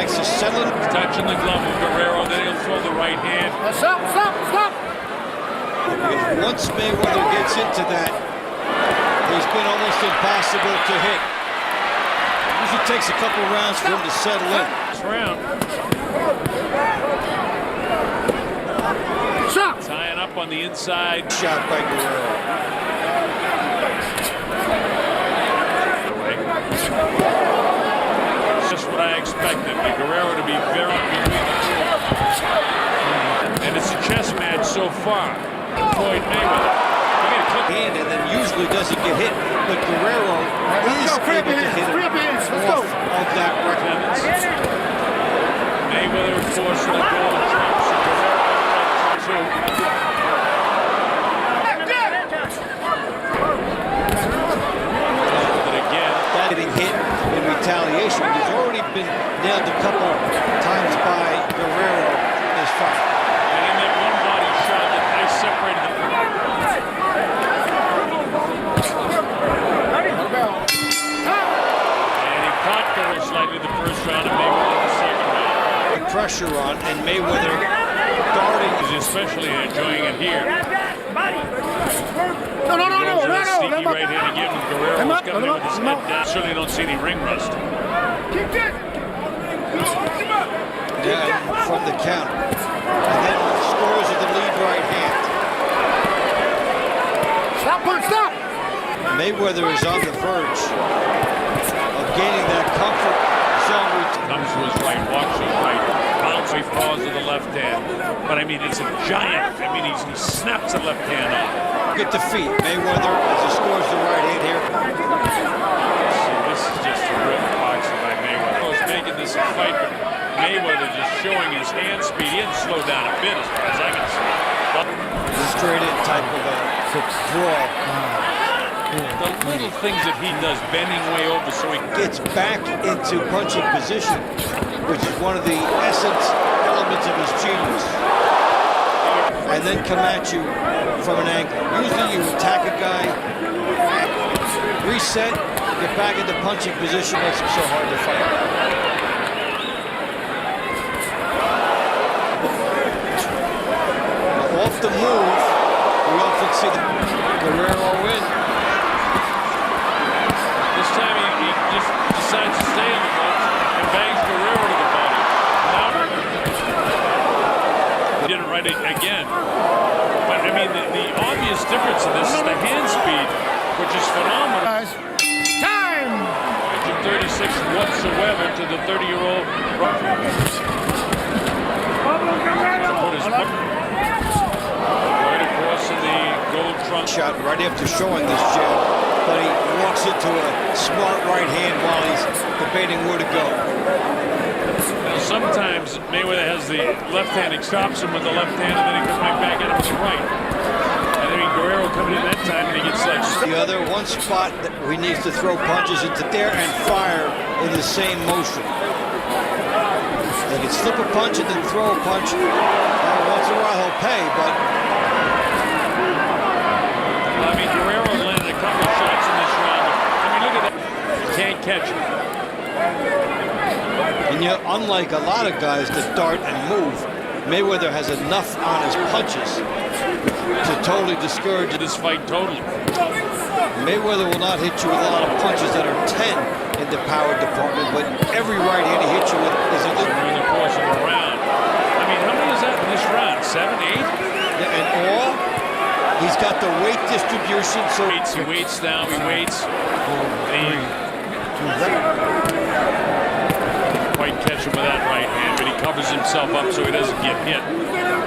likes to settle it. Touching the glove of Guerrero, then he'll throw the right hand. Stop! Because once Mayweather gets into that, he's been almost impossible to hit. Usually takes a couple rounds for him to settle in. This round. Shot! Tying up on the inside. Shot by Guerrero. Just what I expected. Guerrero to be very between the two. And it's a chess match so far. Floyd Mayweather. Hand and then usually doesn't get hit, but Guerrero is able to hit it off of that record. Mayweather forcing the goal of trumps. Getting hit in retaliation. He's already been nailed a couple times by Guerrero in this fight. And in that one body shot that I separated them. And he caught Guerrero slightly the first round and Mayweather the second round. Pressure on and Mayweather darting. He's especially enjoying it here. No. Sneaky right hand again with Guerrero. He's coming in with his head down. Certainly don't see any ring rust. Yeah, from the counter. And then scores with the lead right hand. Stop! Mayweather is on the verge of gaining that comfort zone. Comes to his right, walks to his right, bounce, he falls to the left hand. But I mean, it's a giant. I mean, he snaps the left hand off. Get the feet. Mayweather, as he scores the right hand here. See, this is just a real boxing by Mayweather. He's making this a fight, but Mayweather just showing his hand speed. He didn't slow down a bit as far as I can see. Straight in type of a draw. The little things that he does, bending way over so he Gets back into punching position, which is one of the essence elements of his genius. And then come at you from an angle. Usually you attack a guy, reset, get back into punching position, makes him so hard to fight. Off the move, we often see the Guerrero win. This time he just decides to stay on the ropes and bangs Guerrero to the body. Now he did it right again. But I mean, the obvious difference in this is the hand speed, which is phenomenal. Time! 36 whatsoever to the 30-year-old. Right across in the gold trunk. Shot right after showing this jab, but he walks into a smart right hand while he's debating where to go. Now, sometimes Mayweather has the left hand, he stops him with the left hand, and then he comes right back at him with the right. And I mean, Guerrero coming in that time, and he gets like... The other one spot that he needs to throw punches into there and fire in the same motion. They can slip a punch and then throw a punch. Once in a while he'll pay, but... I mean, Guerrero landed a couple of shots in this round. I mean, look at that. He can't catch him. And yet, unlike a lot of guys that dart and move, Mayweather has enough on his punches to totally discourage this fight totally. Mayweather will not hit you with a lot of punches that are 10 in the power department, but every right hand he hits you with is a little... During the course of a round. I mean, how many is that in this round? 7, 8? Yeah, and all, he's got the weight distribution, so... He waits now, he waits. Quite catch him with that right hand, but he covers himself up so he doesn't get hit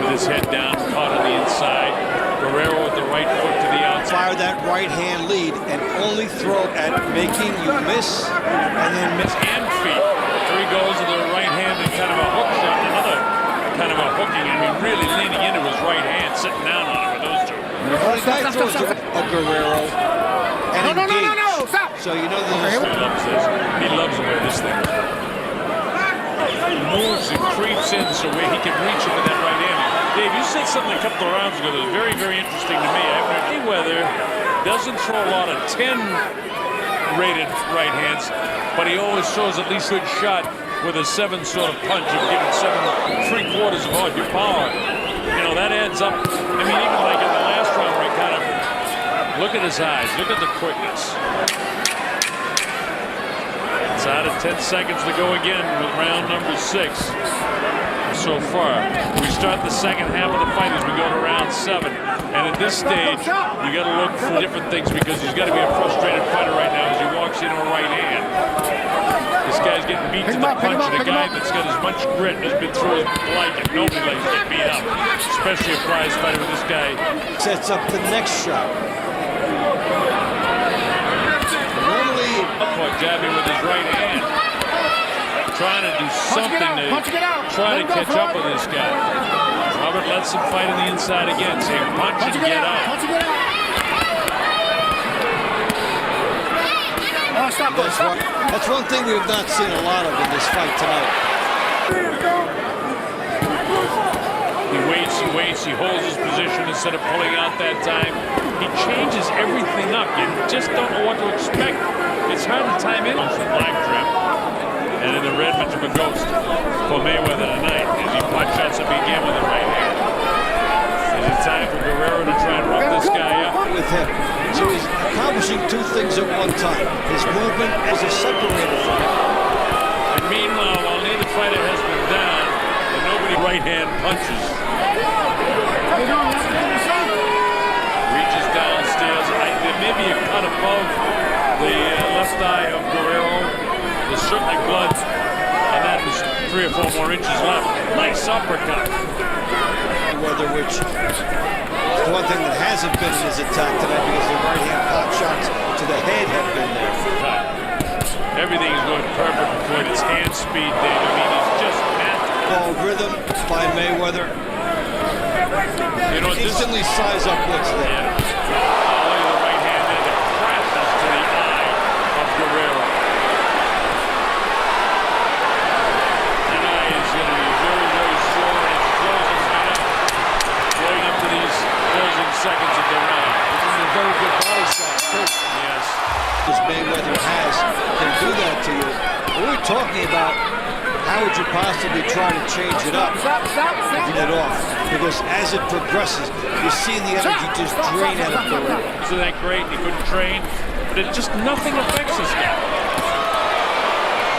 with his head down, caught on the inside. Guerrero with the right foot to the outside. Fire that right hand lead and only throw at making you miss and then miss. Hand feet. Here he goes with the right hand and kind of a hook shot, another kind of a hooking. I mean, really leaning into his right hand, sitting down on it with those two. When a guy throws a Guerrero and No, stop! So you know this. He loves this. He loves the way this thing is. He moves and creeps in so he can reach him with that right hand. Dave, you said something a couple of rounds ago that was very, very interesting to me. Mayweather doesn't throw a lot of 10-rated right hands, but he always throws at least a good shot with a 7 sort of punch of giving 7 3/4 of all your power. You know, that adds up. I mean, even like in the last round where he kind of, look at his eyes, look at the quickness. It's out of 10 seconds to go again with round number 6 so far. We start the second half of the fight as we go to round 7. And at this stage, you got to look for different things because he's got to be a frustrated fighter right now as he walks into a right hand. This guy's getting beat to the punch, and a guy that's got as much grit has been through his life, and nobody likes to get beat up, especially a prize fighter with this guy. Sets up the next shot. Normally, jabbing with his right hand, trying to do something to try to catch up with this guy. Robert lets him fight on the inside again, saying punch and get out. That's one thing we have not seen a lot of in this fight tonight. He waits, he holds his position instead of pulling out that time. He changes everything up. You just don't know what to expect. It's hard to time in. Live trip. And in the red, much of a ghost for Mayweather tonight as he punch shots up again with the right hand. Is it time for Guerrero to try and rough this guy up? With him. So he's accomplishing 2 things at one time. His movement is a separator for him. And meanwhile, while neither fighter has been down, and nobody right hand punches. Reaches downstairs. There may be a cut above the left eye of Guerrero. There's certainly blood, and that was 3 or 4 more inches left. Nice uppercut. Whether which is one thing that hasn't been in his attack tonight because the right hand pop shots to the head have been there. Everything's going perfect for it. It's hand speed, Dave. I mean, he's just Ball rhythm by Mayweather. You know, instantly size up what's there. Yeah. Oh, look at the right hand there. The crashes to the eye of Guerrero. That eye is going to be very, very sore, and it's closing right up. Going up to these closing seconds of the round. This is a very good body shot, too. Yes. As Mayweather can do that to you. What we're talking about, how would you possibly try to change it up? Taking it off. Because as it progresses, you see the energy just drain out of Guerrero. Isn't that great? He couldn't train, but it just nothing affects this guy.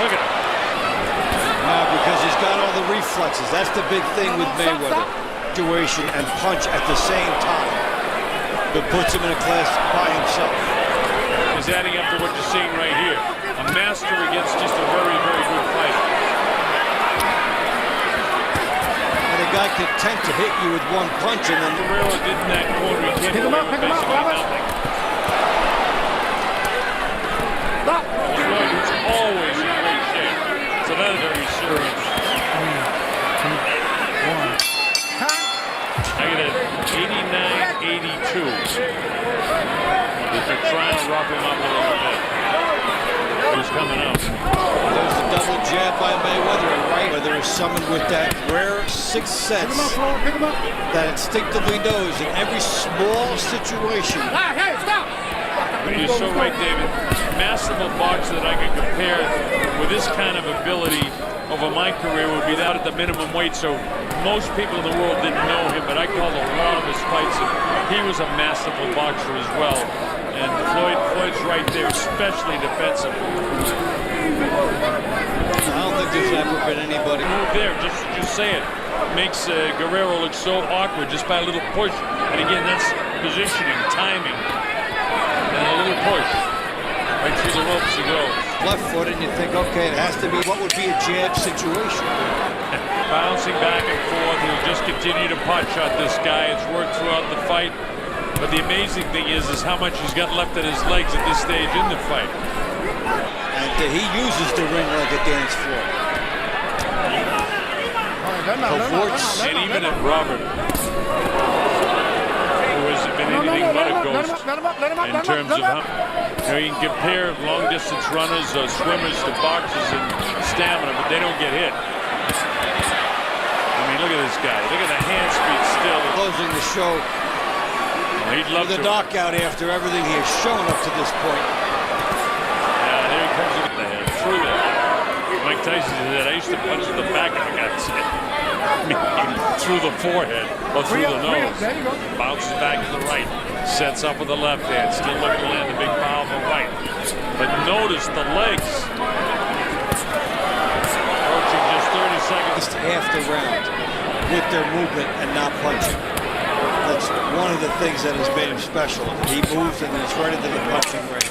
Look at him. Because he's got all the reflexes. That's the big thing with Mayweather. Situation and punch at the same time. That puts him in a class by himself. He's adding up to what you're seeing right here. A master against just a very, very good fighter. And a guy content to hit you with 1 punch and then Guerrero did in that corner. He came away with basically nothing. He's always in great shape. So that is very serious. I got it 89-82. They're trying to rough him up a little bit. He's coming up. there's a double jab by Mayweather, and Mayweather is summoned with that rare 6th sense that instinctively knows in every small situation. Hey, stop! You're so right, David. Masterful boxer that I could compare with this kind of ability over my career would be that at the minimum weight. So most people in the world didn't know him, but I called a lot of his fights, and he was a masterful boxer as well. And Floyd's right there, especially defensive. I don't think there's ever been anybody. Move there, just say it. Makes Guerrero look so awkward just by a little push. And again, that's positioning, timing, and a little push. Right through the ropes he goes. Left foot, and you think, okay, it has to be what would be a jab situation. Bouncing back and forth, he'll just continue to pot shot this guy. It's worked throughout the fight. But the amazing thing is how much he's got left in his legs at this stage in the fight. And he uses the ring like a dance floor. And even at Robert, who has been anything but a ghost in terms of how you can compare long-distance runners or swimmers to boxers in stamina, but they don't get hit. I mean, look at this guy. Look at the hand speed still. Closing the show. He'd love the to. knockout after everything he has shown up to this point. Yeah, there he comes with the head through there. Mike Tyson said, I used to punch in the back of a guy's head. Through the forehead or through the nose. There you go. Bounces back to the right. Sets up with the left hand. Still looking to land the big powerful right. But notice the legs. Approaching just 30 seconds. Just half the round with their movement and not punching. That's one of the things that has made him special. He moves and it's right into the punching range.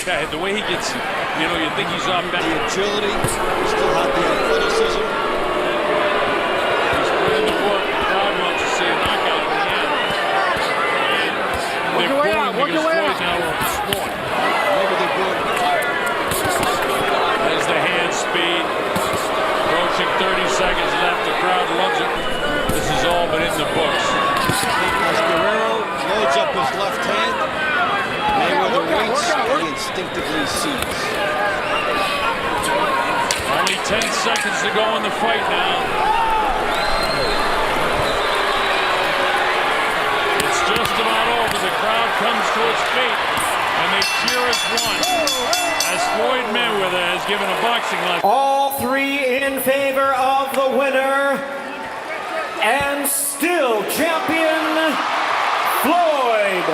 Yeah, the way he gets, you know, you think he's off balance. The agility, he still had the athleticism. He's put in the work. The crowd wants to see a knockout in the end. They're booing because Floyd now wants to score. Maybe they're good. There's the hand speed. Approaching 30 seconds left. The crowd loves it. This has all been in the books. As Guerrero loads up his left hand, Mayweather waits and he instinctively sees. Only 10 seconds to go in the fight now. It's just about over. The crowd comes to its feet and they cheer as one. As Floyd Mayweather has given a boxing lesson. All three in favor of the winner and still champion, Floyd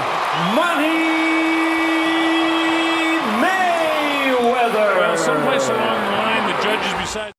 Money Mayweather. Well, someplace along the line, the judges beside.